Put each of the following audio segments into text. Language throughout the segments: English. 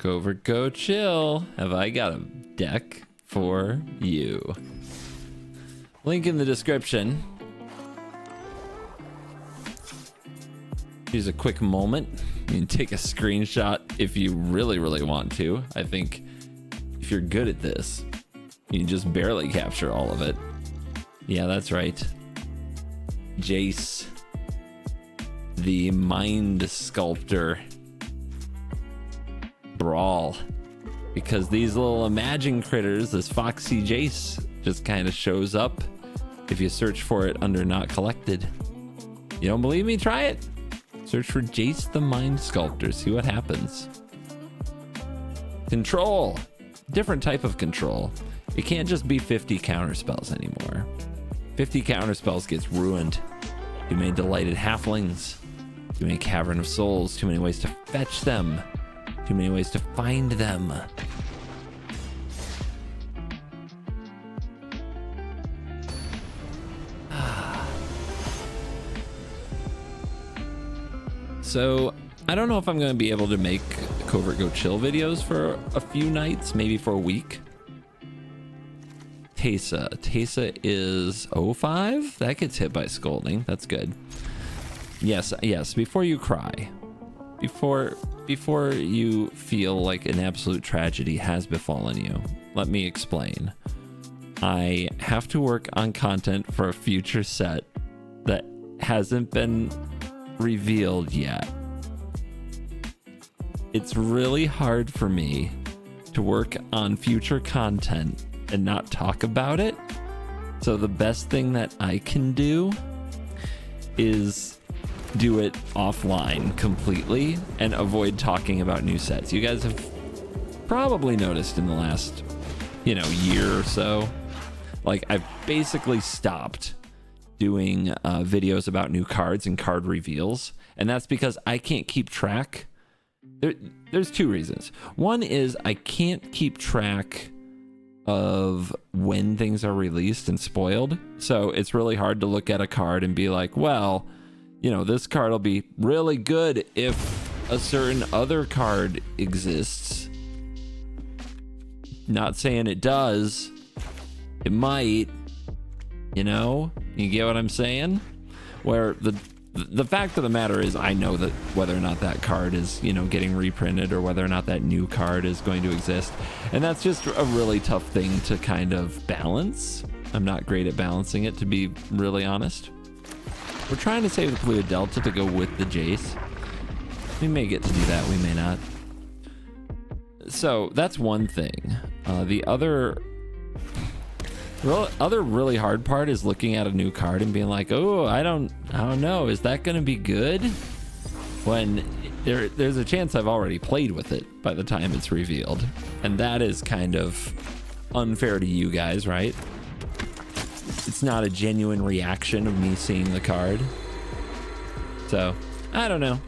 Covert Go Chill, have I got a deck for you. Link in the description. Here's a quick moment. You can take a screenshot if you really, really want to. I think if you're good at this, you can just barely capture all of it. Yeah, that's right. Jace, the Mind Sculptor. BRAWL. Because these little Imagine critters, this Foxy Jace, just kind of shows up if you search for it under Not Collected. You don't believe me? Try it. Search for Jace the Mind Sculptor. See what happens. Control. Different type of control. It can't just be 50 counter spells anymore. 50 counter spells gets ruined. Too many Delighted Halflings. Too many Cavern of Souls. Too many ways to fetch them. Too many ways to find them. So I don't know if I'm going to be able to make Covert Go Chill videos for a few nights, maybe for a week. Teysa is 05. That gets hit by Scolding. That's good. Yes. Before you cry, before you feel like an absolute tragedy has befallen you, let me explain. I have to work on content for a future set that hasn't been revealed yet. It's really hard for me to work on future content and not talk about it. So the best thing that I can do is do it offline completely and avoid talking about new sets. You guys have probably noticed in the last, year or so, like I've basically stopped doing videos about new cards and card reveals, and that's because I can't keep track. There's two reasons. One is I can't keep track of when things are released and spoiled, so it's really hard to look at a card and be like, well, this card will be really good if a certain other card exists. Not saying it does. It might. You get what I'm saying? Where the fact of the matter is, I know that whether or not that card is, getting reprinted, or whether or not that new card is going to exist. And that's just a really tough thing to kind of balance. I'm not great at balancing it, to be really honest. We're trying to save the Fluid Delta to go with the Jace. We may get to do that, we may not. So that's one thing. The other really hard part is looking at a new card and being like, oh, I don't know, is that gonna be good? When there's a chance I've already played with it by the time it's revealed, and that is kind of unfair to you guys, right? It's not a genuine reaction of me seeing the card. So I don't know.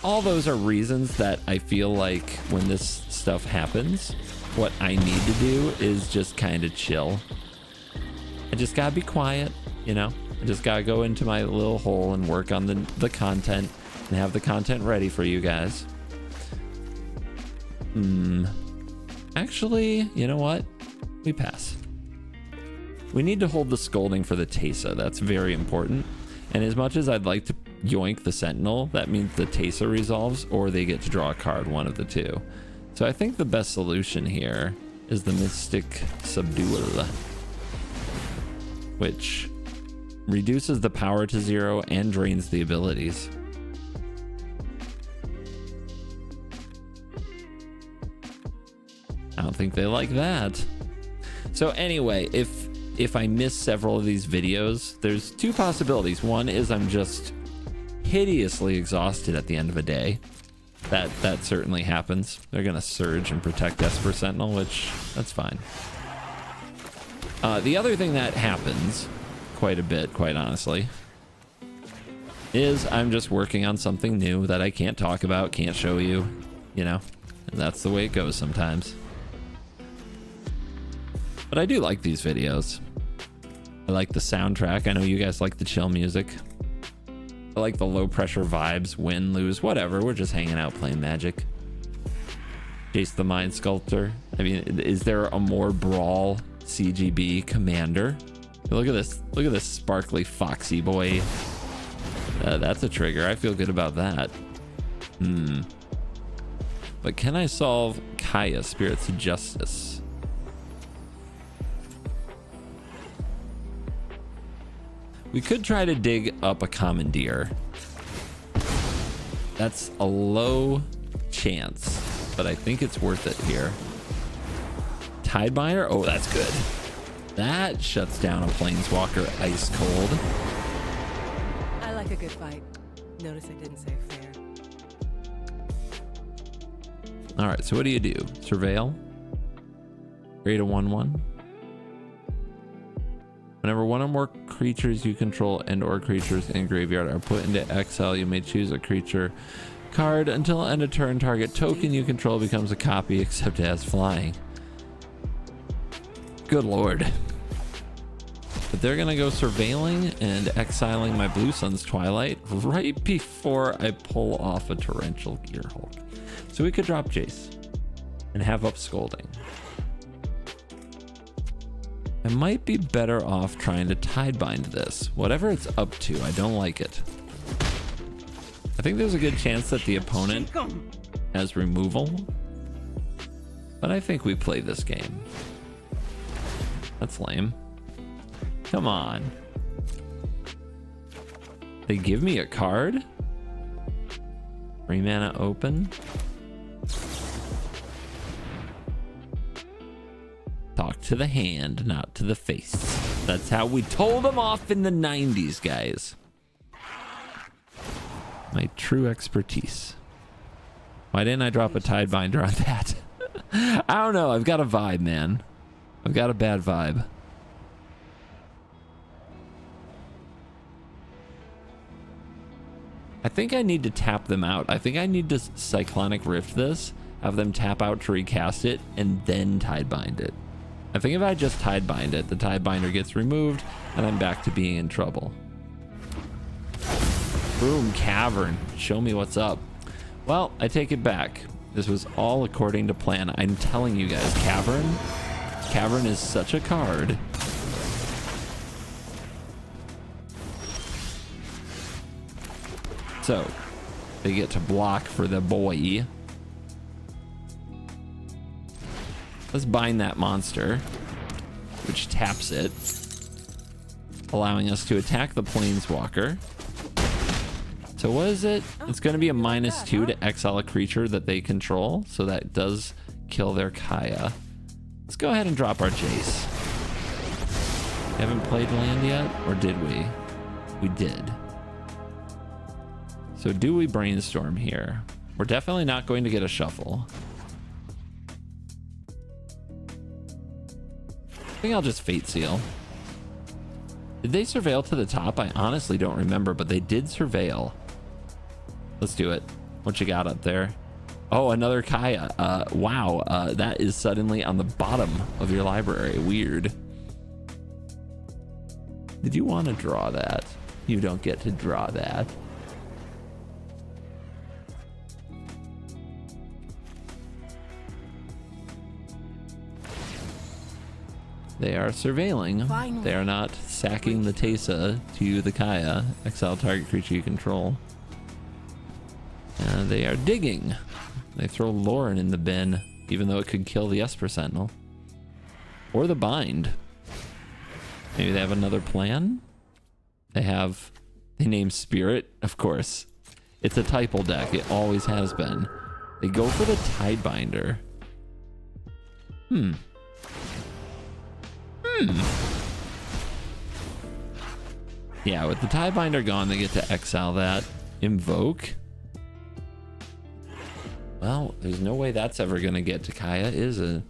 All those are reasons that I feel like when this stuff happens, what I need to do is just kind of chill. I just gotta be quiet, I just gotta go into my little hole and work on the content and have the content ready for you guys. Actually, you know what? We pass. We need to hold the Scolding for the Teysa. That's very important. And as much as I'd like to yoink the Sentinel, that means the Teysa resolves or they get to draw a card, one of the two. So I think the best solution here is the Mystic Subdual, which reduces the power to 0 and drains the abilities. I don't think they like that. So anyway, if I miss several of these videos, there's two possibilities. One is I'm just hideously exhausted at the end of a day. That certainly happens. They're gonna surge and protect Esper Sentinel, which that's fine. The other thing that happens quite a bit, quite honestly, is I'm just working on something new that I can't talk about, can't show you, and that's the way it goes sometimes. But I do like these videos. I like the soundtrack. I know you guys like the chill music. I like the low pressure vibes, win, lose, whatever. We're just hanging out playing Magic. Jace the Mind Sculptor. I mean, is there a more BRAWL CGB commander? Look at this. Look at this sparkly foxy boy. That's a trigger. I feel good about that. But can I solve Kaya, Spirits of Justice? We could try to dig up a Commandeer. That's a low chance, but I think it's worth it here. Tidebinder? Oh, that's good. That shuts down a Planeswalker ice cold. I like a good fight. Notice I didn't say fair. All right, so what do you do? Surveil? Create a 1/1. Whenever one or more creatures you control and or creatures in graveyard are put into exile, you may choose a creature card until end of turn. Target token you control becomes a copy except it has flying. Good lord. But they're gonna go surveilling and exiling my Blue Sun's Twilight right before I pull off a Torrential Gearhulk. So we could drop Jace and have up Scolding. I might be better off trying to Tidebind this. Whatever it's up to, I don't like it. I think there's a good chance that the opponent has removal, but I think we play this game. That's lame. Come on. They give me a card? 3 mana open? Talk to the hand, not to the face. That's how we told them off in the 90s, guys. My true expertise. Why didn't I drop a Tidebinder on that? I don't know. I've got a vibe, man. I've got a bad vibe. I think I need to tap them out. I think I need to Cyclonic Rift this, have them tap out to recast it, and then Tidebind it. I think if I just Tidebind it, the Tidebinder gets removed, and I'm back to being in trouble. Boom, Cavern. Show me what's up. Well, I take it back. This was all according to plan. I'm telling you guys, Cavern is such a card. So, they get to block for the boy. Let's bind that monster, which taps it, allowing us to attack the Planeswalker. So what is it? It's going to be a -2 to exile a creature that they control, so that does kill their Kaya. Let's go ahead and drop our Jace. Haven't played land yet, or did we? We did. So do we brainstorm here? We're definitely not going to get a shuffle. I think I'll just Fate Seal. Did they surveil to the top? I honestly don't remember, but they did surveil. Let's do it. What you got up there? Oh, another Kaya. Wow, that is suddenly on the bottom of your library. Weird. Did you want to draw that? You don't get to draw that. They are surveilling. Finally. They are not sacking the Teysa to the Kaya. Exile target creature you control. They are digging. They throw Lauren in the bin, even though it could kill the Esper Sentinel. Or the Bind. Maybe they have another plan? They name Spirit, of course. It's a typal deck. It always has been. They go for the Tidebinder. Yeah, with the Tidebinder gone, they get to exile that. Invoke. Well, there's no way that's ever going to get to Kaya, is it?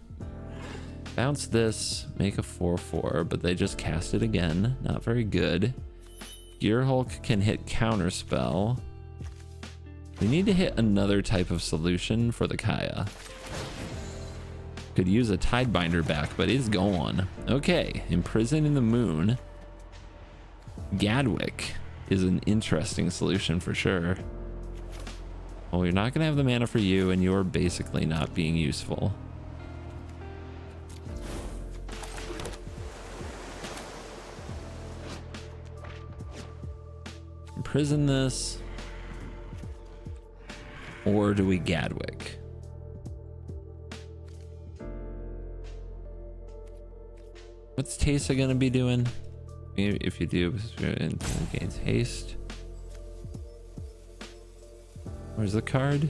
Bounce this, make a 4/4, but they just cast it again. Not very good. Gearhulk can hit Counterspell. We need to hit another type of solution for the Kaya. Could use a Tidebinder back, but it's gone. Okay, Imprison in the Moon. Gadwick is an interesting solution for sure. Well, you're not gonna have the mana for you, and you're basically not being useful. Imprison this. Or do we Gadwick? What's Teysa gonna be doing? If you do, it gains haste. Where's the card?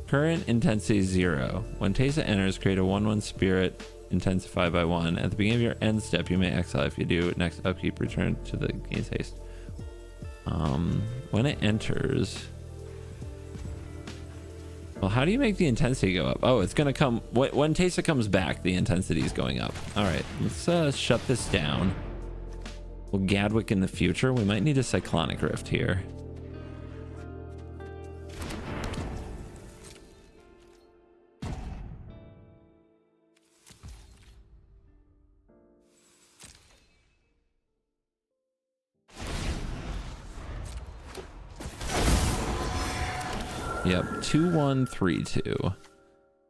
Current intensity 0. When Teysa enters, create a 1/1 spirit, intensify by 1. At the beginning of your end step, you may exile. If you do, next upkeep, return to the gains haste. When it enters, well, how do you make the intensity go up? Oh, it's gonna come when Teysa comes back. The intensity is going up. All right, let's shut this down. We'll Gadwick in the future. We might need a Cyclonic Rift here. Yep, 2-1-3-2.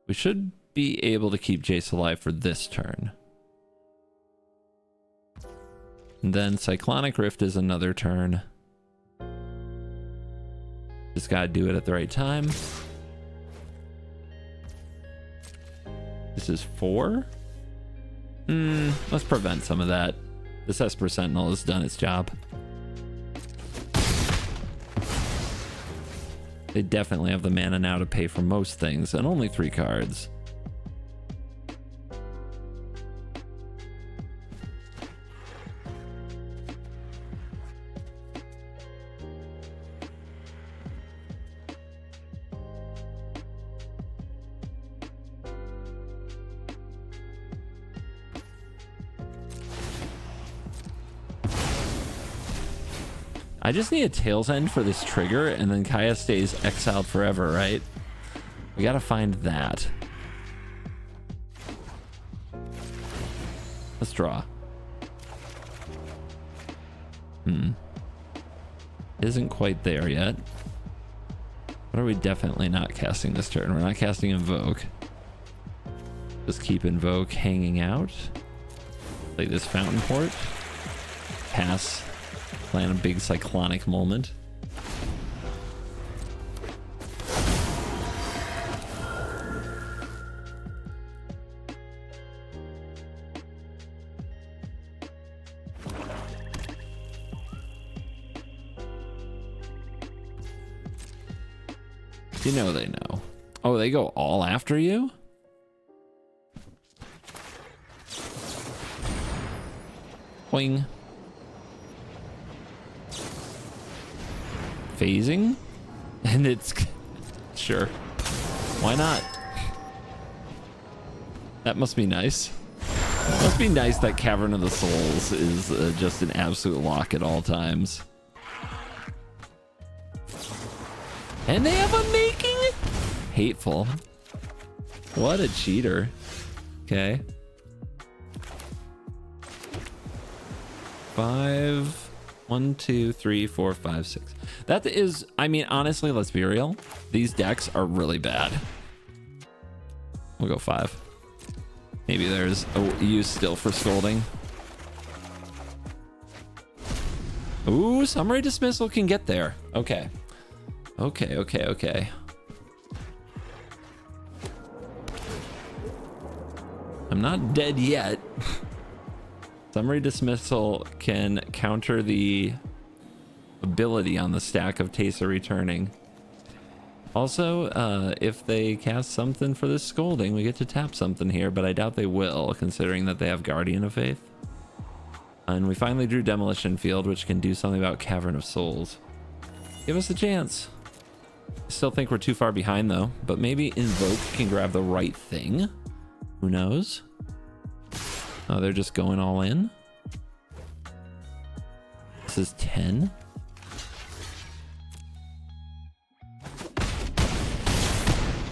We should be able to keep Jace alive for this turn. And then Cyclonic Rift is another turn. Just gotta do it at the right time. This is 4. Let's prevent some of that. This Esper Sentinel has done its job. They definitely have the mana now to pay for most things, and only 3 cards. I just need a Tail's End for this trigger, and then Kaya stays exiled forever, right? We gotta find that. Let's draw. Isn't quite there yet. What are we definitely not casting this turn? We're not casting Invoke. Just keep Invoke hanging out. Play this Fountain Port. Pass. Plan a big cyclonic moment. You know they know. Oh, they go all after you? Boing. Phasing, and it's sure, why not? That must be nice. Must be nice that Cavern of the Souls is just an absolute lock at all times. And they have a making? Hateful. What a cheater. Okay. 5, 1, 2, 3, 4, 5, 6. That is, I mean, honestly, let's be real. These decks are really bad. We'll go 5. Maybe there's a use still for scolding. Ooh, Summary Dismissal can get there. Okay. Okay. I'm not dead yet. Summary Dismissal can counter the ability on the stack of Teysa returning. Also, if they cast something for this scolding, we get to tap something here, but I doubt they will, considering that they have Guardian of Faith. And we finally drew Demolition Field, which can do something about Cavern of Souls. Give us a chance. I still think we're too far behind, though, but maybe Invoke can grab the right thing. Who knows? Oh, they're just going all in. This is 10.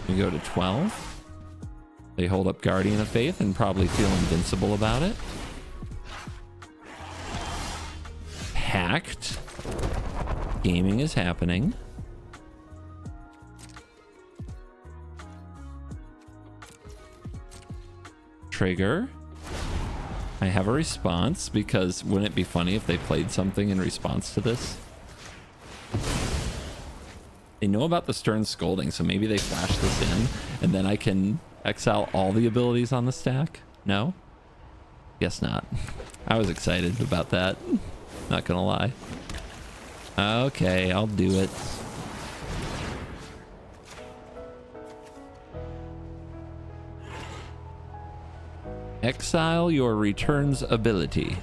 We go to 12. They hold up Guardian of Faith and probably feel invincible about it. Pact. Gaming is happening. trigger. I have a response, because wouldn't it be funny if they played something in response to this? They know about the Stern Scolding, so maybe they flash this in, and then I can exile all the abilities on the stack? No? Guess not. I was excited about that. Not gonna lie. Okay, I'll do it. Exile your returns ability.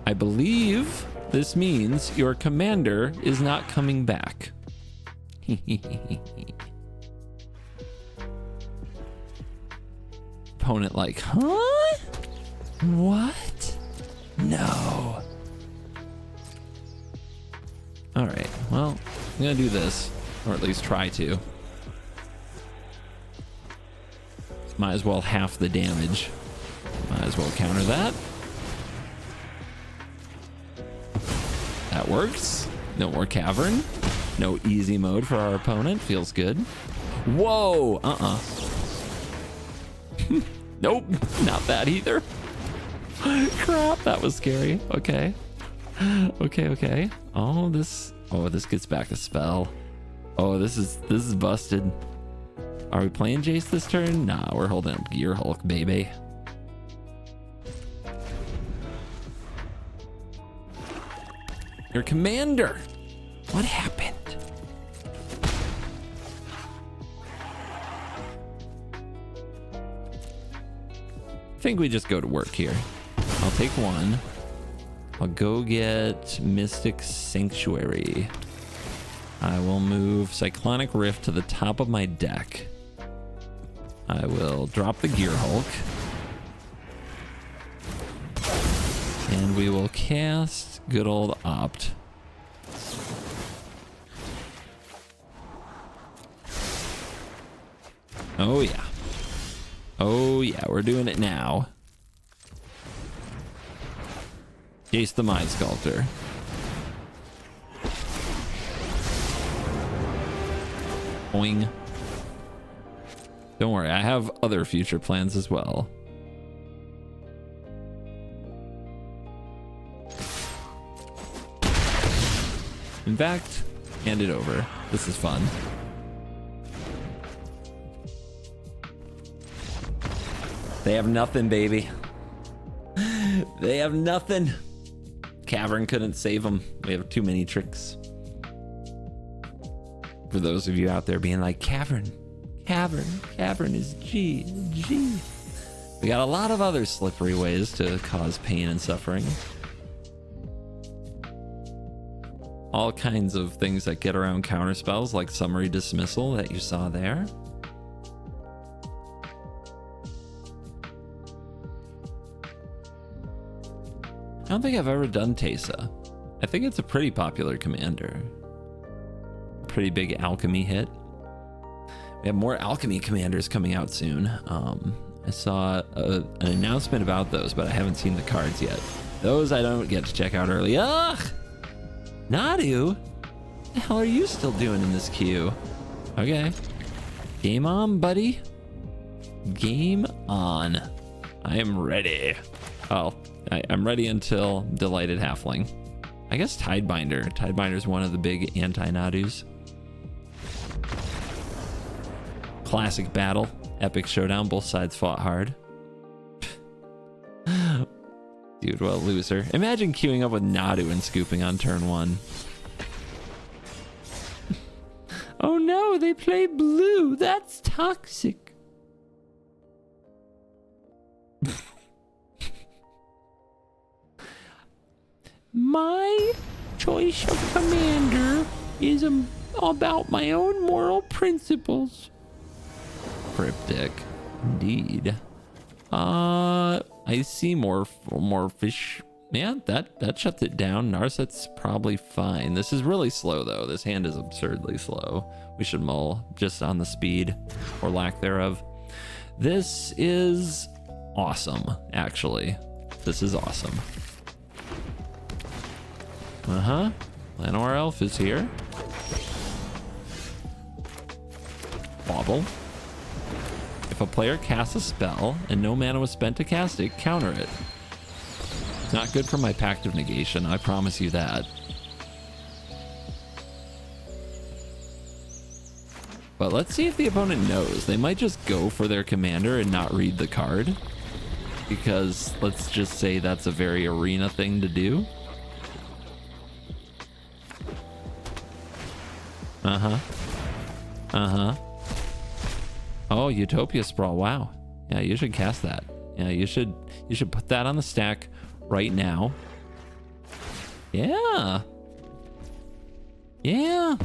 I believe this means your commander is not coming back. Opponent like, huh? What? No. All right, well, I'm gonna do this, or at least try to. Might as well half the damage. Might as well counter that. That works. No more cavern. No easy mode for our opponent. Feels good. Whoa! Nope, not that either. Crap, that was scary. Okay. Okay. Oh, this gets back a spell. Oh, this is busted. Are we playing Jace this turn? Nah, we're holding up Gear Hulk, baby. Your commander! What happened? I think we just go to work here. I'll take one. I'll go get Mystic Sanctuary. I will move Cyclonic Rift to the top of my deck. I will drop the Gear Hulk. And we will cast good old Opt. Oh yeah. Oh yeah, we're doing it now. Jace the Mind Sculptor. Boing. Don't worry, I have other future plans as well. In fact, hand it over. This is fun. They have nothing, baby. They have nothing. Cavern couldn't save them. We have too many tricks. For those of you out there being like, Cavern is G. We got a lot of other slippery ways to cause pain and suffering. All kinds of things that get around counter spells, like Summary Dismissal that you saw there. I don't think I've ever done Teysa. I think it's a pretty popular commander. Pretty big alchemy hit. We have more alchemy commanders coming out soon. I saw an announcement about those, but I haven't seen the cards yet. Those I don't get to check out early. Ugh! Nadu? What the hell are you still doing in this queue? Okay. Game on, buddy. Game on. I am ready. Oh, I'm ready until Delighted Halfling. I guess Tidebinder. Tidebinder's one of the big anti-Nadus. Classic battle. Epic showdown. Both sides fought hard. Dude, what a loser. Imagine queuing up with Nadu and scooping on turn 1. Oh no, they play blue. That's toxic. My choice of commander is about my own moral principles. Cryptic. Indeed. I see more fish. Yeah, that shuts it down. Narset's probably fine. This is really slow though. This hand is absurdly slow. We should mull just on the speed or lack thereof. This is awesome, actually. This is awesome. Llanowar Elf is here. Wobble. If a player casts a spell and no mana was spent to cast it, counter it. It's not good for my Pact of Negation, I promise you that. But let's see if the opponent knows. They might just go for their commander and not read the card. Because let's just say that's a very arena thing to do. Oh, Utopia Sprawl. Wow. Yeah, you should cast that. Yeah, you should put that on the stack right now. Yeah. Yeah.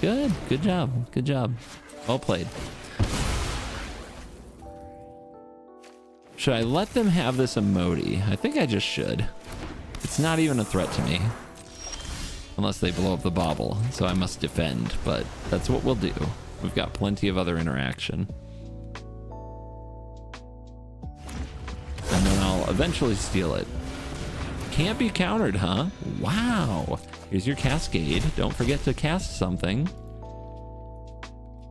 Good job. Good job. Well played. Should I let them have this emote? I think I just should. It's not even a threat to me. Unless they blow up the bauble, so I must defend, but that's what we'll do. We've got plenty of other interaction. And then I'll eventually steal it. Can't be countered, huh? Wow. Here's your Cascade. Don't forget to cast something.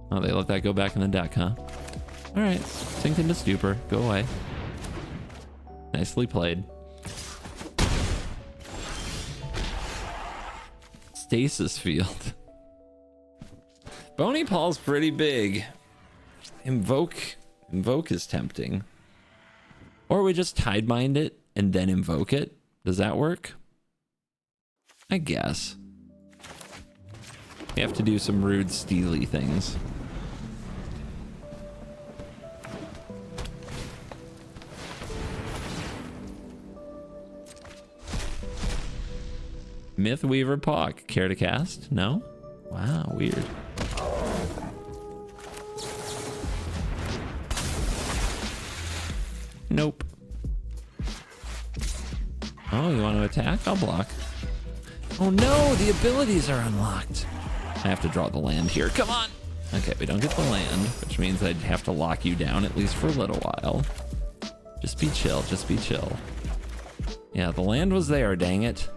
Oh, they let that go back in the deck, huh? All right, sink into stupor. Go away. Nicely played. Stasis field. Bony Paul's pretty big. Invoke is tempting. Or we just Tidebind it and then invoke it. Does that work? I guess. We have to do some rude steely things. Mythweaver Pawk. Care to cast? No? Wow, weird. Nope. Oh, you want to attack? I'll block. Oh no, the abilities are unlocked. I have to draw the land here. Come on. Okay, we don't get the land, which means I'd have to lock you down at least for a little while. Just be chill, just be chill. Yeah, the land was there, dang it.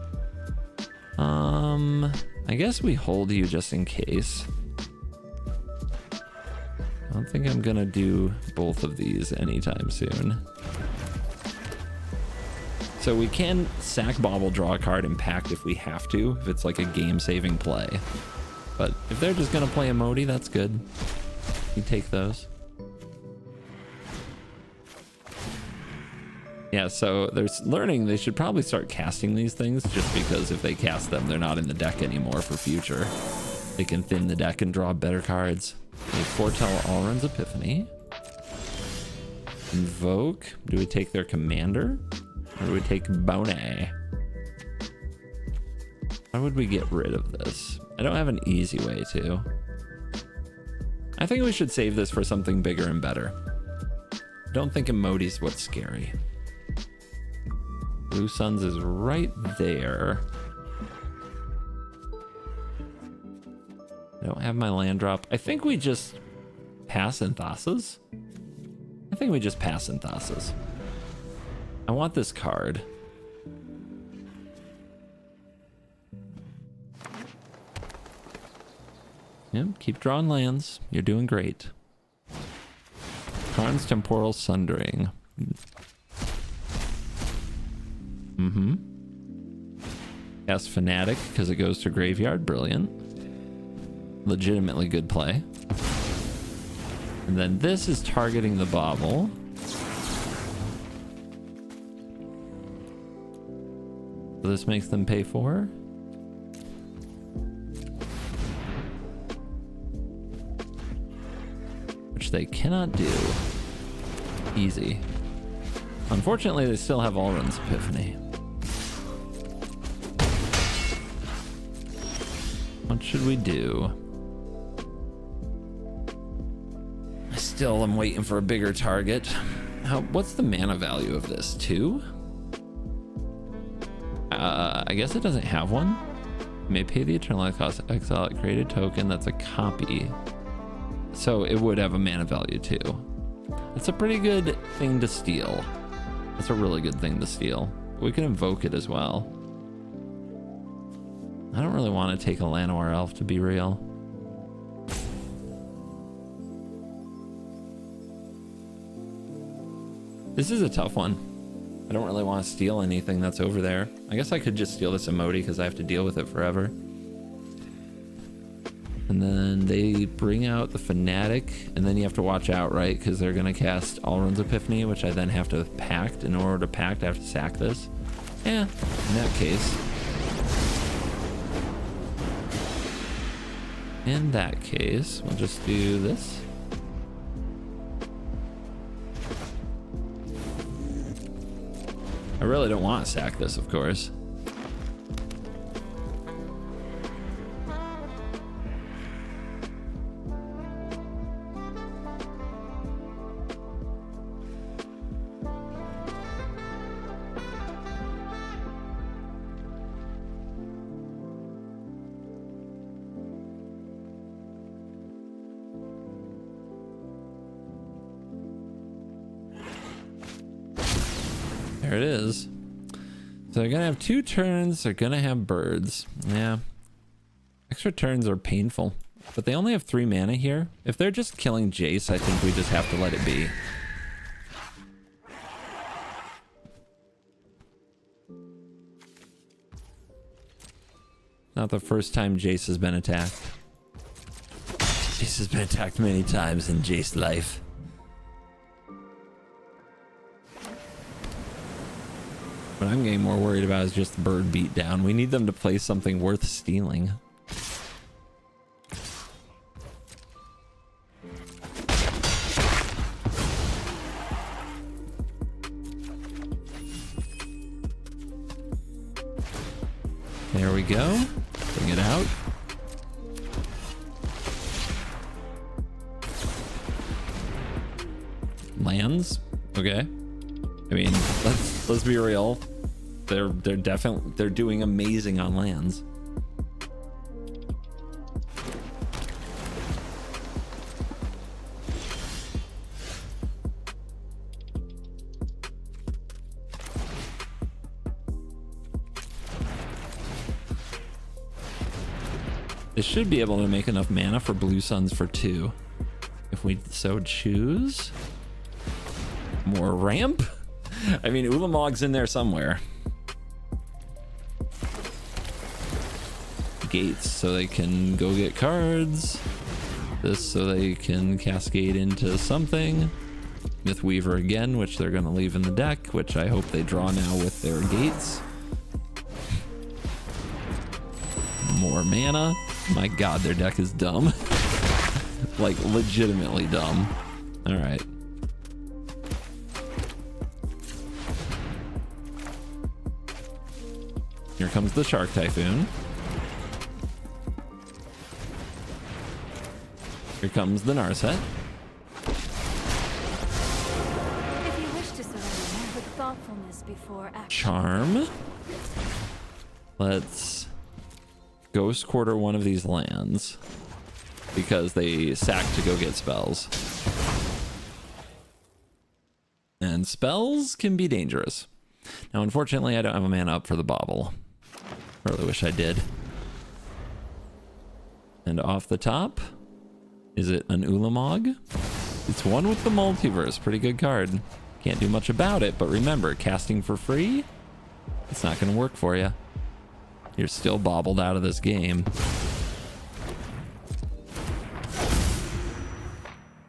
I guess we hold you just in case. I don't think I'm gonna do both of these anytime soon. So we can sack Bauble, draw a card, and Pact if we have to, if it's like a game-saving play. But if they're just gonna play emote, that's good. You take those. Yeah, so they're learning they should probably start casting these things, just because if they cast them, they're not in the deck anymore for future. They can thin the deck and draw better cards. They foretell Alrund's Epiphany. Invoke. Do we take their commander? Or do we take Bonnet? How would we get rid of this? I don't have an easy way to. I think we should save this for something bigger and better. I don't think emote's what's scary. Blue Suns is right there. I don't have my land drop. I think we just pass Anthasas. I think we just pass Anthasas. I want this card. Yep, keep drawing lands. You're doing great. Karn's Temporal Sundering. Cast Fanatic because it goes to graveyard. Brilliant. Legitimately good play. And then this is targeting the Bauble. So this makes them pay 4. Which they cannot do. Easy. Unfortunately, they still have Alrund's Epiphany. What should we do? I still am waiting for a bigger target. What's the mana value of this? 2? I guess it doesn't have one. You may pay the eternal cost exile a created token that's a copy. So it would have a mana value too. That's a pretty good thing to steal. That's a really good thing to steal. We can invoke it as well. I don't really want to take a Llanowar Elf, to be real. This is a tough one. I don't really want to steal anything that's over there. I guess I could just steal this emote because I have to deal with it forever. And then they bring out the Fanatic, and then you have to watch out, right? Because they're going to cast Alrund's Epiphany, which I then have to pact. In order to pact, I have to sack this. Yeah, in that case. In that case, we'll just do this. I really don't want to sack this, of course. There it is. So they're gonna have 2 turns, they're gonna have birds. Yeah. Extra turns are painful. But they only have 3 mana here. If they're just killing Jace, I think we just have to let it be. Not the first time Jace has been attacked. Jace has been attacked many times in Jace's life. What I'm getting more worried about is just the bird beatdown. We need them to play something worth stealing. There we go. Bring it out. Lands. Okay. I mean, let's be real. They're definitely doing amazing on lands. They should be able to make enough mana for Blue Suns for 2. If we so choose. More ramp? I mean, Ulamog's in there somewhere. Gates, so they can go get cards. This, so they can cascade into something. Mythweaver again, which they're going to leave in the deck, which I hope they draw now with their gates. More mana. My god, their deck is dumb. Like, legitimately dumb. Alright. Here comes the Shark Typhoon. Here comes the Narset. If you wish to surrender with thoughtfulness before action. Charm. Let's Ghost Quarter one of these lands because they sack to go get spells. And spells can be dangerous. Now, unfortunately, I don't have a mana up for the Bauble. Really wish I did. And off the top, is it an Ulamog? It's one with the multiverse. Pretty good card. Can't do much about it, but remember, casting for free, it's not going to work for you. You're still bobbled out of this game.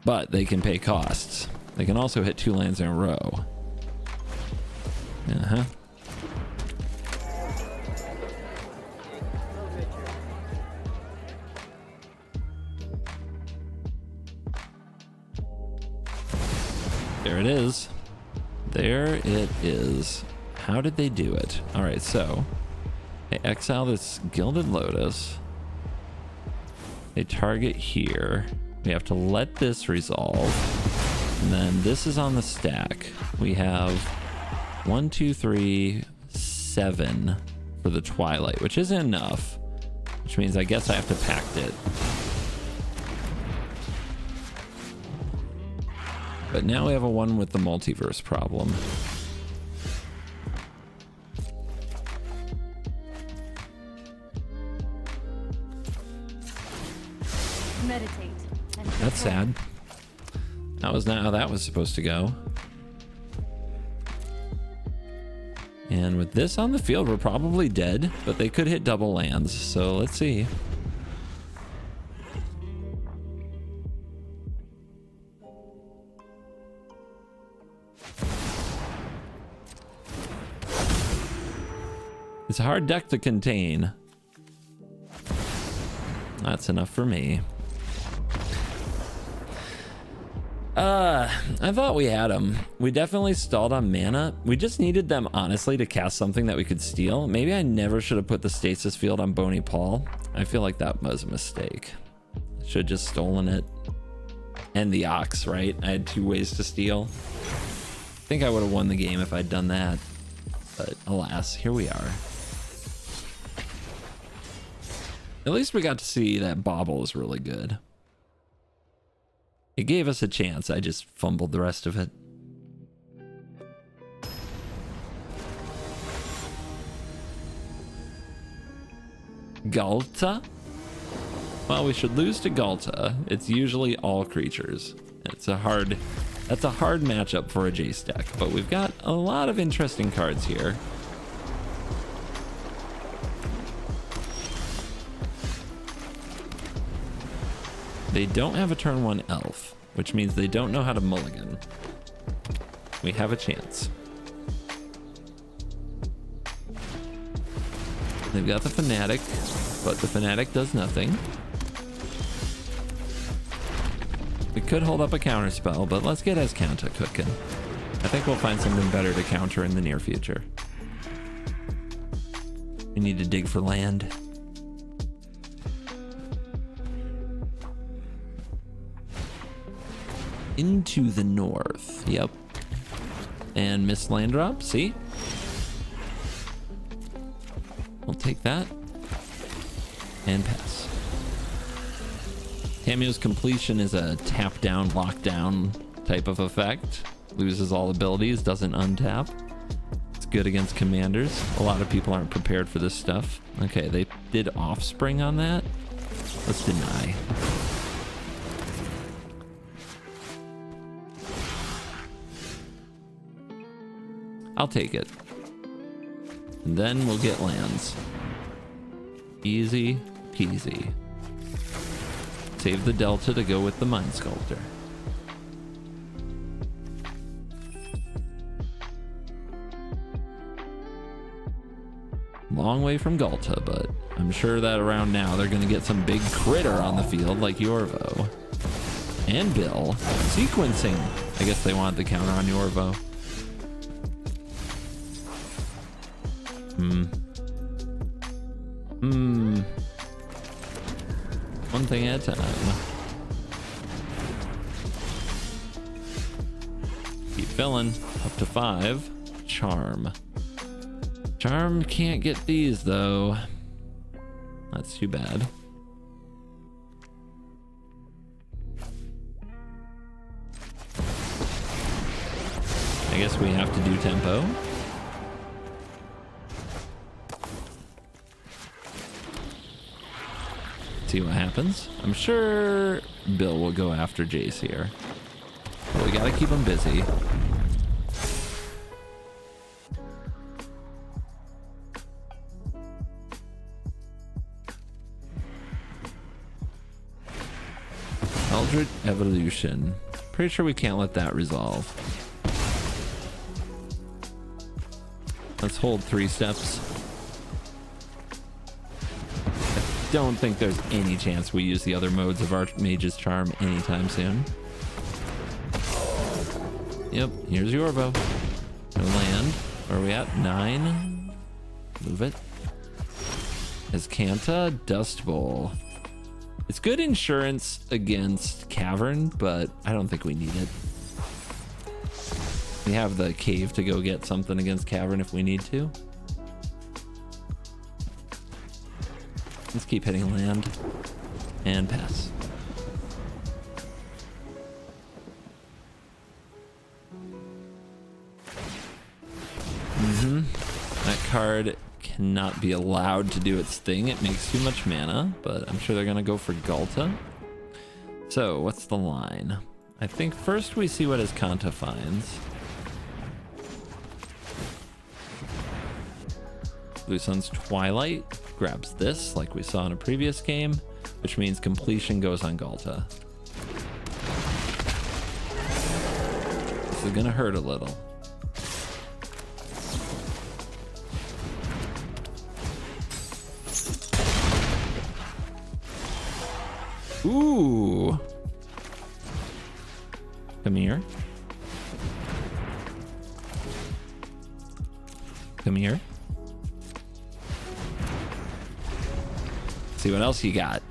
But they can pay costs. They can also hit 2 lands in a row. Uh-huh. There it is. There it is. How did they do it? All right, so they exile this Gilded Lotus. They target here. We have to let this resolve. And then this is on the stack. We have 1, 2, 3, 7 for the Twilight, which isn't enough, which means I guess I have to pact it. But now we have a one with the multiverse problem. Meditate. That's sad. That was not how that was supposed to go. And with this on the field, we're probably dead, but they could hit double lands. So let's see. It's a hard deck to contain. That's enough for me. I thought we had them. We definitely stalled on mana. We just needed them, honestly, to cast something that we could steal. Maybe I never should have put the stasis field on Bony Paul. I feel like that was a mistake. Should have just stolen it. And the Ox, right? I had 2 ways to steal. I think I would have won the game if I'd done that. But alas, here we are. At least we got to see that Bauble is really good. It gave us a chance. I just fumbled the rest of it. Ghalta? Well, we should lose to Ghalta. It's usually all creatures. That's a hard matchup for a Jace deck, but we've got a lot of interesting cards here. They don't have a turn 1 elf, which means they don't know how to mulligan. We have a chance. They've got the Fanatic, but the Fanatic does nothing. We could hold up a counter spell, but let's get Azcanta cooking. I think we'll find something better to counter in the near future. We need to dig for land. Into the north. Yep. And miss land drop. See? We'll take that. And pass. Tammy's completion is a tap down, lockdown type of effect. Loses all abilities, doesn't untap. It's good against commanders. A lot of people aren't prepared for this stuff. Okay, they did offspring on that. Let's deny. I'll take it. And then we'll get lands. Easy peasy. Save the Delta to go with the Mind Sculptor. Long way from Ghalta, but I'm sure that around now they're going to get some big critter on the field like Yorvo. And Bill. Sequencing. I guess they want the counter on Yorvo. One thing at a time. Keep filling. Up to 5. Charm. Charm can't get these though. That's too bad. I guess we have to do tempo. See what happens. I'm sure Bill will go after Jace here. But we gotta keep him busy. Eldritch Evolution. Pretty sure we can't let that resolve. Let's hold 3 steps. Don't think there's any chance we use the other modes of Archmage's Charm anytime soon. Yep, here's Yorvo. No land. Where are we at? 9. Move it. Azcanta, Dust Bowl. It's good insurance against Cavern, but I don't think we need it. We have the cave to go get something against Cavern if we need to. Let's keep hitting land and pass. That card cannot be allowed to do its thing. It makes too much mana, but I'm sure they're gonna go for Ghalta. So what's the line? I think first we see what Azcanta finds. Blue Sun's Twilight grabs this like we saw in a previous game, which means completion goes on Galta. This is gonna hurt a little. Ooh. Come here. Come here. See what else you got.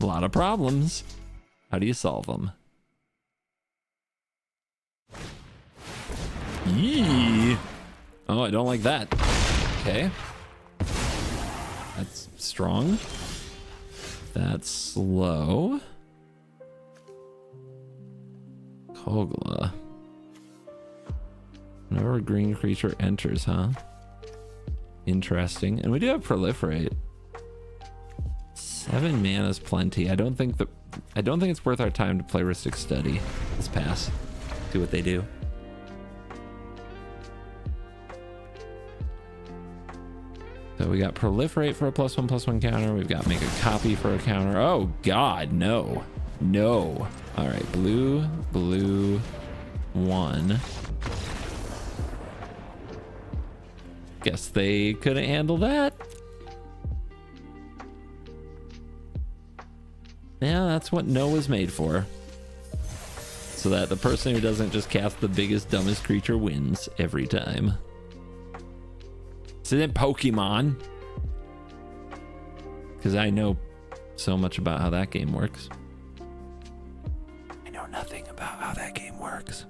A lot of problems. How do you solve them? Yee. Oh, I don't like that. Okay. That's strong. That's slow. Kogla. Whenever a green creature enters, huh? Interesting. And we do have proliferate. 7 mana is plenty. I don't think it's worth our time to play Rhystic Study. Let's pass. See what they do. So we got proliferate for a +1/+1 counter. We've got make a copy for a counter. Oh god, no. No. All right, blue 1. Guess they couldn't handle that. Yeah, that's what no was made for. So that the person who doesn't just cast the biggest, dumbest creature wins every time. This isn't Pokemon. Because I know so much about how that game works. I know nothing about how that game works.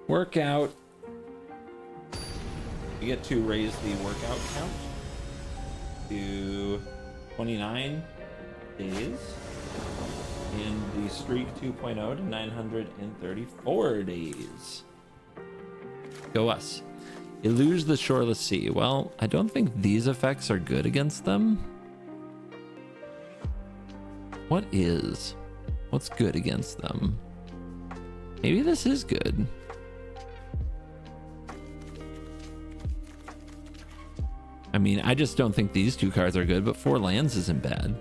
Workout. You get to raise the workout count to 29 days. And the streak 2.0 to 934 days. Go us. Illuge the Shoreless Sea. Well, I don't think these effects are good against them. What's good against them? Maybe this is good. I mean, I just don't think these 2 cards are good, but 4 lands isn't bad.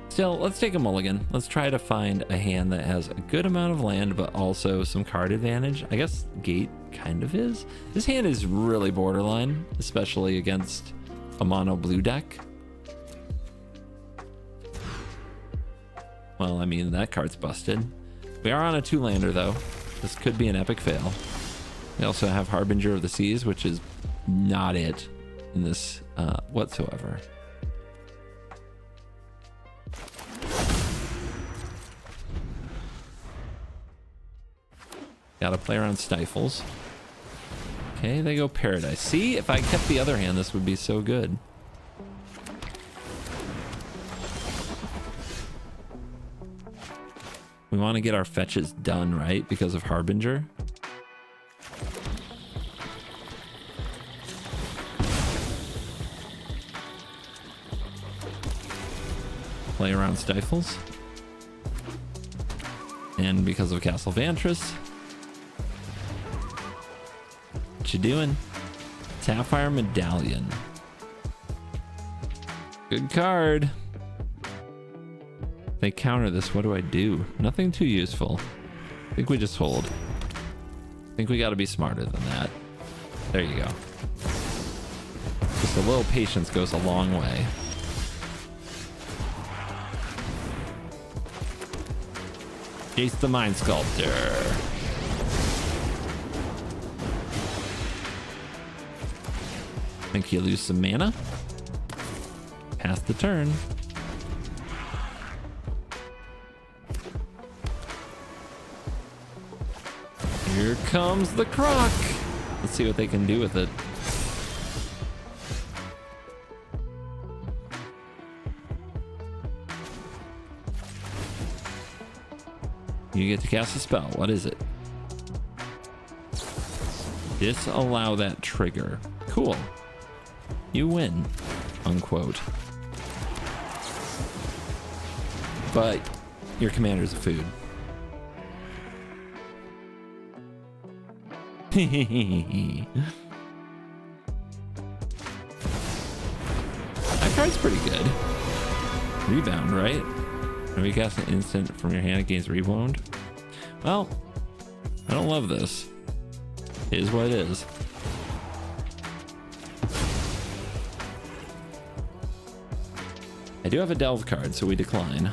Still, let's take a mulligan. Let's try to find a hand that has a good amount of land, but also some card advantage. I guess Gate kind of is. This hand is really borderline, especially against a mono blue deck. Well, I mean, that card's busted. We are on a 2-lander, though. This could be an epic fail. We also have Harbinger of the Seas, which is not it in this whatsoever. Gotta play around Stifles. Okay, they go Paradise. See, if I kept the other hand, this would be so good. We want to get our fetches done, right? Because of Harbinger. Play around Stifles. And because of Castle Vantress. What you doing? Sapphire Medallion. Good card. If they counter this, what do I do? Nothing too useful. I think we just hold. I think we got to be smarter than that. There you go. Just a little patience goes a long way. Jace the Mind Sculptor. Think you lose some mana. Pass the turn. Here comes the Croc. Let's see what they can do with it. You get to cast a spell. What is it? Disallow that trigger. Cool. You win. Unquote. but your commander's a food. That card's pretty good. Rebound, right? When you cast an instant from your hand, it gains rebound. Well, I don't love this. It is what it is. I do have a delve card, so we decline.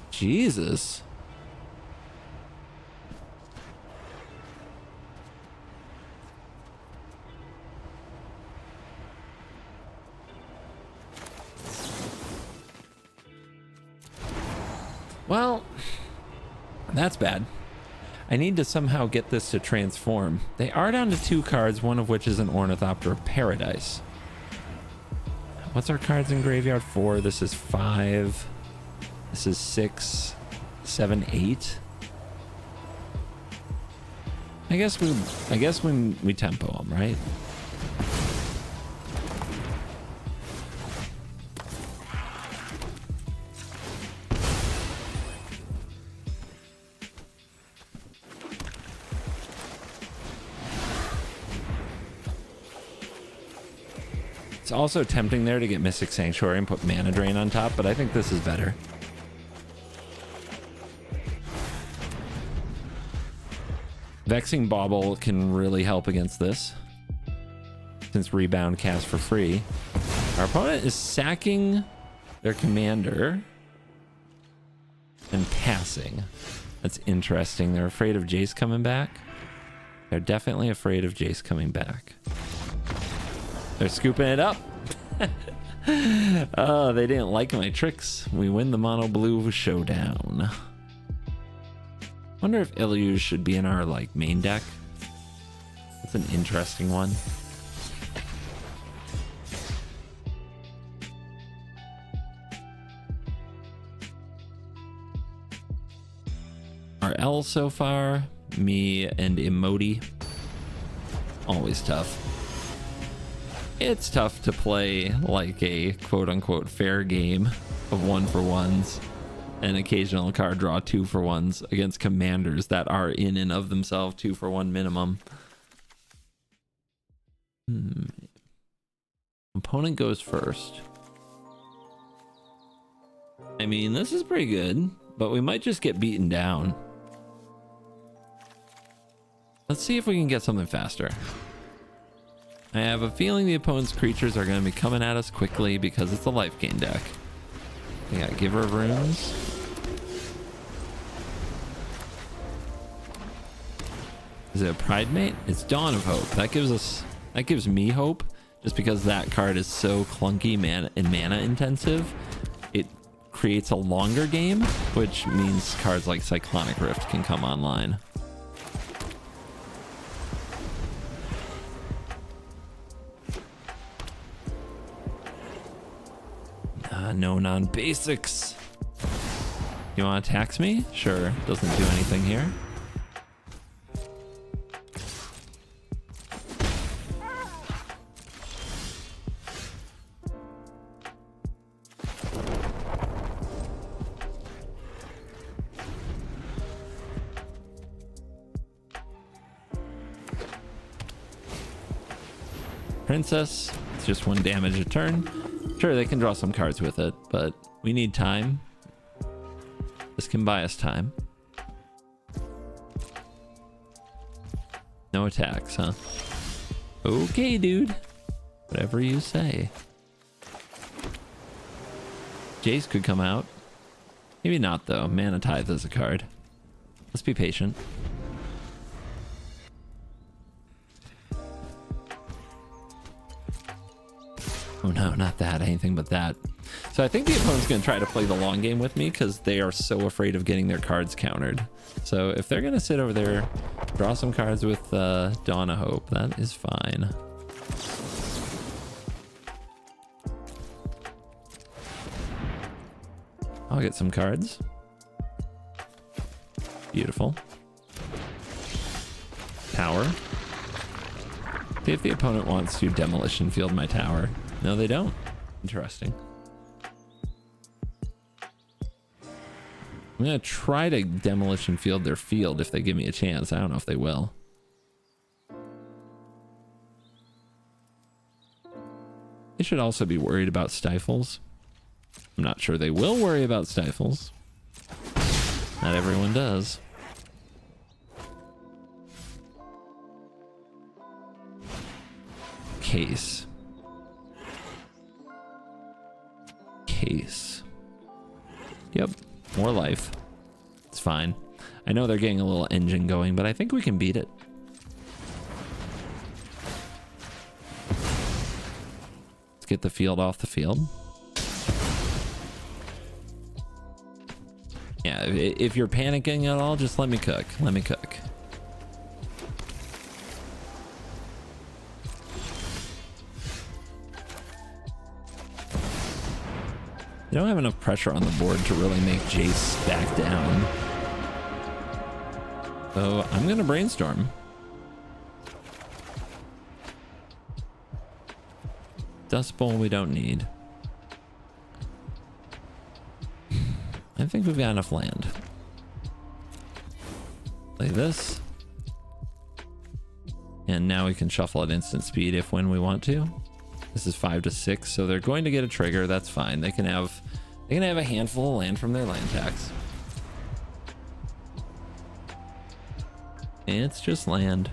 Jesus. Well, that's bad. I need to somehow get this to transform. They are down to 2 cards, one of which is an Ornithopter of Paradise. What's our cards in graveyard? 4. This is 5. This is 6, 7, 8. I guess we tempo them, right? It's also tempting there to get Mystic Sanctuary and put Mana Drain on top, but I think this is better. Vexing Bauble can really help against this, since Rebound casts for free. Our opponent is sacking their commander and passing. That's interesting. They're afraid of Jace coming back. They're definitely afraid of Jace coming back. They're scooping it up. Oh, they didn't like my tricks. We win the mono blue showdown. Wonder if Illuge should be in our like main deck. That's an interesting one. Our L so far, me and Emoti. Always tough. It's tough to play like a quote-unquote fair game of 1-for-1s and occasional card draw 2-for-1s against commanders that are in and of themselves 2-for-1 minimum. Opponent goes first. I mean, this is pretty good, but we might just get beaten down. Let's see if we can get something faster. I have a feeling the opponent's creatures are going to be coming at us quickly because it's a life gain deck. We got Giver of Runes. Is it a Pridemate? It's Dawn of Hope. That gives me hope, just because that card is so clunky mana intensive. It creates a longer game, which means cards like Cyclonic Rift can come online. No non-basics. You want to tax me? Sure. Doesn't do anything here. Princess. It's just 1 damage a turn. Sure, they can draw some cards with it, but we need time. This can buy us time. No attacks, huh? Okay, dude. Whatever you say. Jace could come out. Maybe not, though. Mana Tithe is a card. Let's be patient. Oh no, not that. Anything but that. So I think the opponent's going to try to play the long game with me because they are so afraid of getting their cards countered. So if they're going to sit over there, draw some cards with Dawn of Hope, that is fine. I'll get some cards. Beautiful. Power. See if the opponent wants to demolition field my tower. No, they don't. Interesting. I'm gonna try to demolition field their field if they give me a chance. I don't know if they will. They should also be worried about stifles. I'm not sure they will worry about stifles. Not everyone does. Case. Yep, more life. It's fine. I know they're getting a little engine going, but I think we can beat it. Let's get the field off the field. Yeah, if you're panicking at all, just let me cook. Let me cook. They don't have enough pressure on the board to really make Jace back down. So I'm gonna brainstorm. Dust Bowl we don't need. I think we've got enough land. Play this. And now we can shuffle at instant speed if when we want to. This is 5 to 6, so they're going to get a trigger. That's fine. They can have a handful of land from their land tax. It's just land.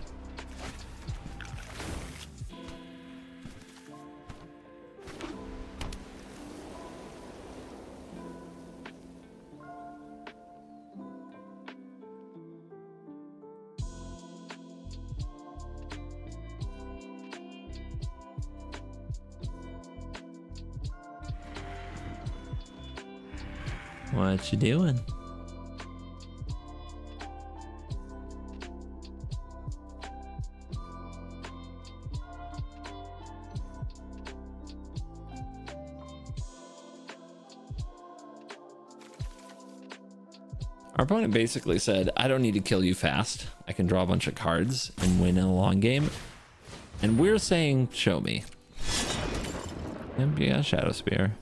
What you doing? Our opponent basically said, I don't need to kill you fast. I can draw a bunch of cards and win in a long game. And we're saying, show me. Yep, you got Shadow Spear.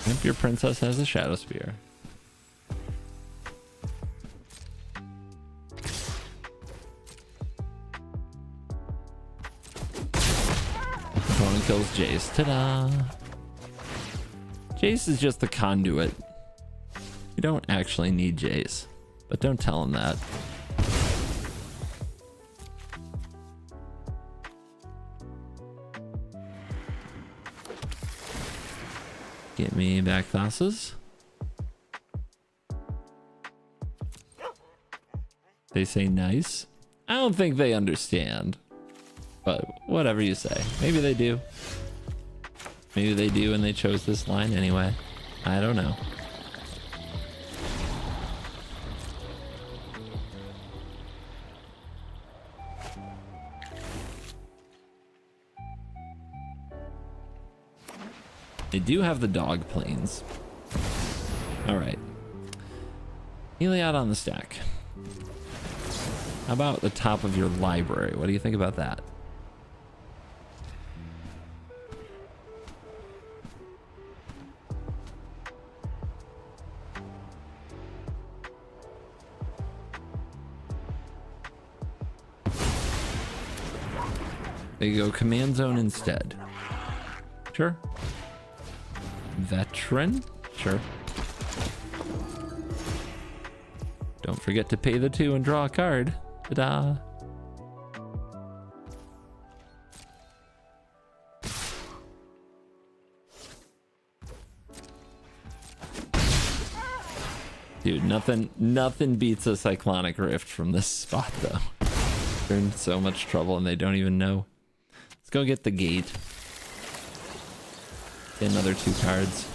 Yep, your princess has a Shadow Spear. Opponent kills Jace. Ta-da! Jace is just the conduit. We don't actually need Jace, but don't tell him that. Get me back Thassa's. They say nice. I don't think they understand, but whatever you say. Maybe they do. Maybe they do and they chose this line anyway. I don't know. They do have the dog planes. All right. Heliod on the stack. How about the top of your library? What do you think about that? There you go, command zone instead. Sure. Veteran? Sure. Don't forget to pay the 2 and draw a card. Ta-da. Dude, nothing beats a Cyclonic Rift from this spot though. They're in so much trouble and they don't even know. Let's go get the gate. Get another 2 cards.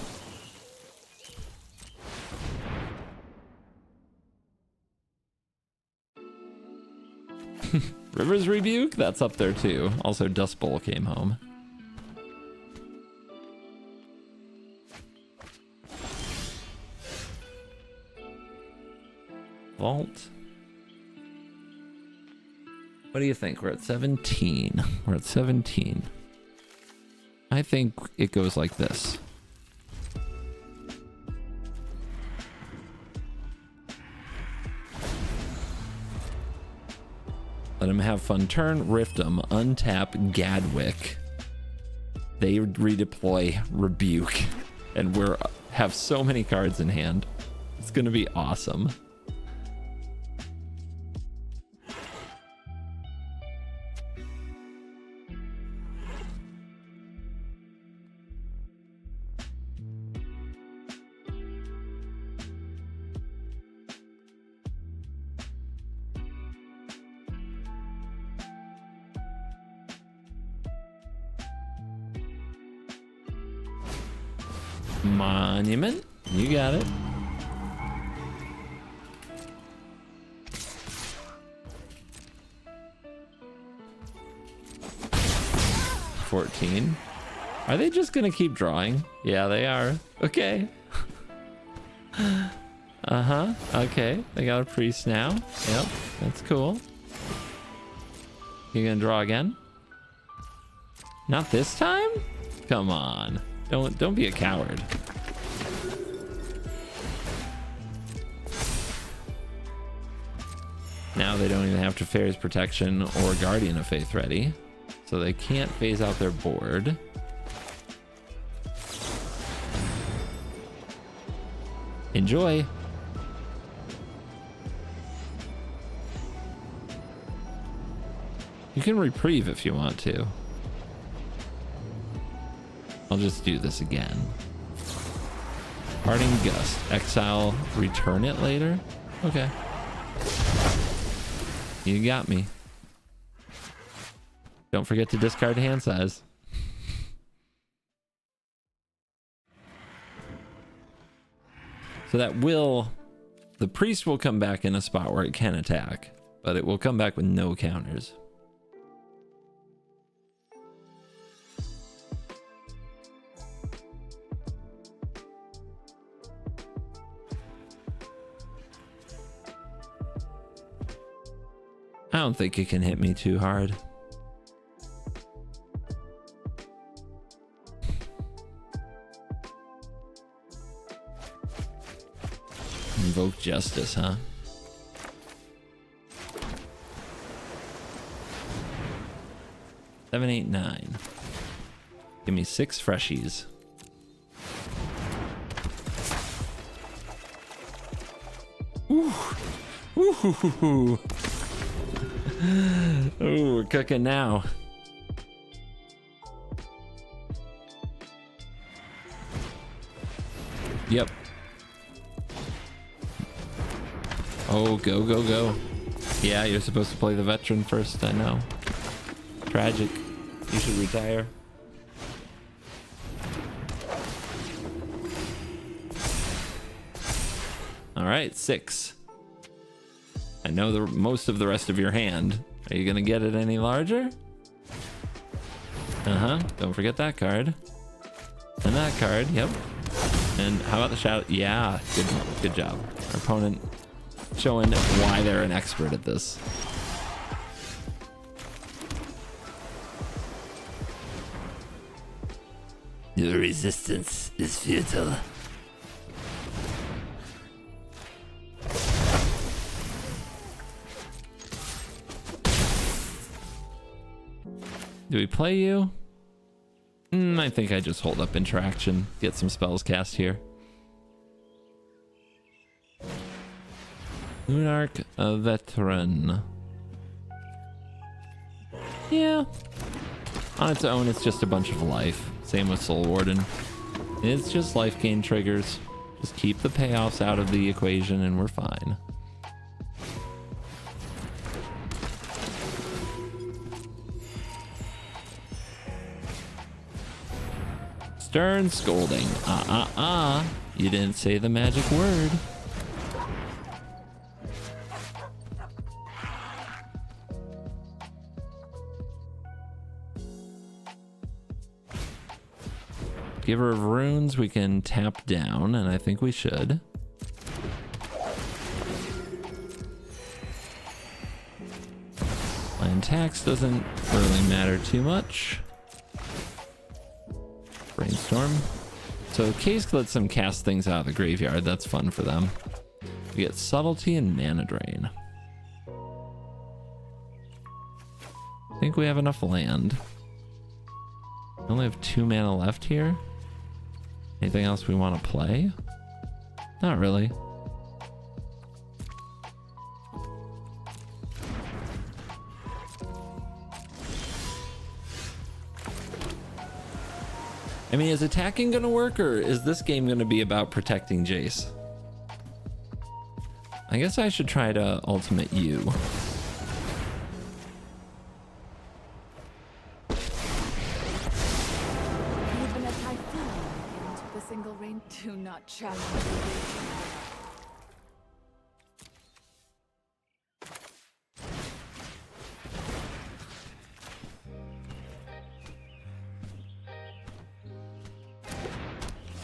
River's Rebuke? That's up there too. Also, Dust Bowl came home. Vault. What do you think? We're at 17. We're at 17. I think it goes like this. Let him have fun turn, rift him, untap Gadwick. They redeploy Rebuke, and we're have so many cards in hand. It's gonna be awesome. Monument, you got it. $14. Are they just gonna keep drawing? Yeah, they are. Okay. Uh-huh. Okay. They got a priest now. Yep. That's cool. You gonna draw again? Not this time? Come on. Don't be a coward. Now they don't even have Teferi's Protection or Guardian of Faith ready, so they can't phase out their board. Enjoy. You can reprieve if you want to. I'll just do this again. Parting Gust. Exile, return it later? Okay. You got me. Don't forget to discard hand size. So that will... The priest will come back in a spot where it can attack, but it will come back with no counters. I don't think it can hit me too hard. Invoke Justice, huh? Seven, 8, 9. Give me 6 freshies. Ooh. Ooh. Ooh, we're cooking now. Yep. Oh, go, go, go. Yeah, you're supposed to play the veteran first, I know. Tragic. You should retire. All right, 6. I know most of the rest of your hand. Are you gonna get it any larger? Uh-huh. Don't forget that card. And that card, yep. And how about the shadow? Yeah, good job. Our opponent showing why they're an expert at this. Your resistance is futile. Do we play you? I think I just hold up interaction, get some spells cast here. Lunarch, a veteran. Yeah. On its own, it's just a bunch of life. Same with Soul Warden. It's just life gain triggers. Just keep the payoffs out of the equation and we're fine. Stern scolding. You didn't say the magic word. Giver of Runes we can tap down, and I think we should. Land attacks doesn't really matter too much. Brainstorm. So Case lets them cast things out of the graveyard. That's fun for them. We get Subtlety and Mana Drain. I think we have enough land. We only have 2 mana left here. Anything else we want to play? Not really. I mean, is attacking gonna work, or is this game gonna be about protecting Jace? I guess I should try to ultimate you. Even a typhoon into the single rain do not challenge.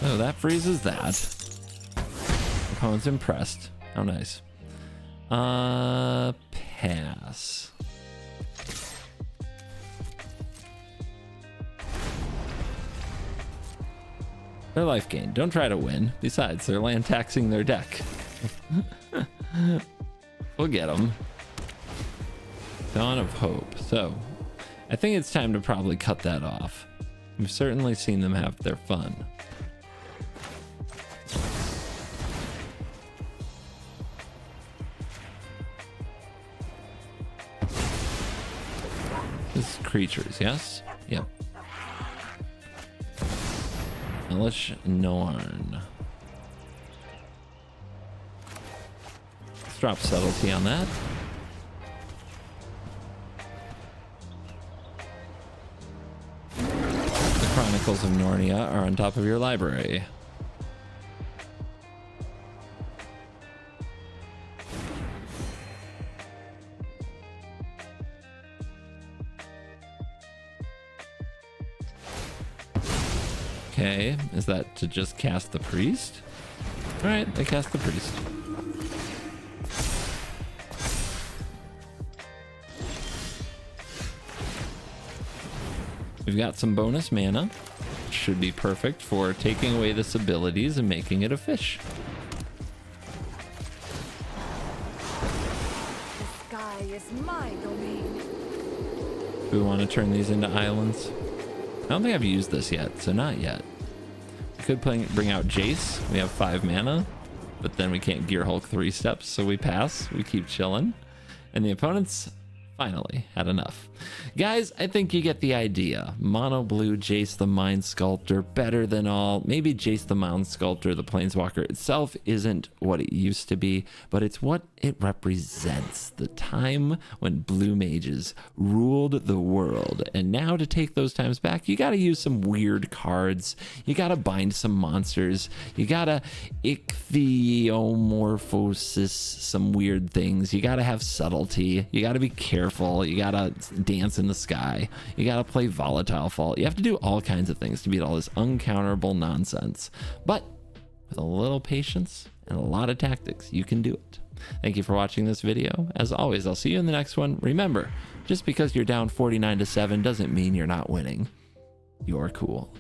Oh, that freezes that. Opponent's impressed. How nice. Pass. Their life gain. Don't try to win. Besides, they're land taxing their deck. We'll get them. Dawn of Hope. So, I think it's time to probably cut that off. We've certainly seen them have their fun. This is creatures, yes? Yep. Hellish Norn. Let's drop Subtlety on that. The Chronicles of Narnia are on top of your library. Okay, is that to just cast the priest? All right, they cast the priest. We've got some bonus mana. Should be perfect for taking away this abilities and making it a fish. The sky is my domain. Do we want to turn these into islands? I don't think I've used this yet, so not yet. We could bring out Jace. We have 5 mana, but then we can't Gear Hulk 3 steps, so we pass. We keep chilling. And the opponents finally had enough. Guys, I think you get the idea. Mono blue Jace the Mind Sculptor, better than all. Maybe Jace the Mind Sculptor, the Planeswalker itself, isn't what it used to be, but it's what it represents. The time when blue mages ruled the world. And now to take those times back, you gotta use some weird cards. You gotta bind some monsters. You gotta ichthyomorphosis some weird things. You gotta have subtlety. You gotta be careful. You gotta dance in the sky. You gotta play volatile fault. You have to do all kinds of things to beat all this uncounterable nonsense. But with a little patience and a lot of tactics, you can do it. Thank you for watching this video. As always, I'll see you in the next one. Remember, just because you're down 49-7 doesn't mean you're not winning. You're cool.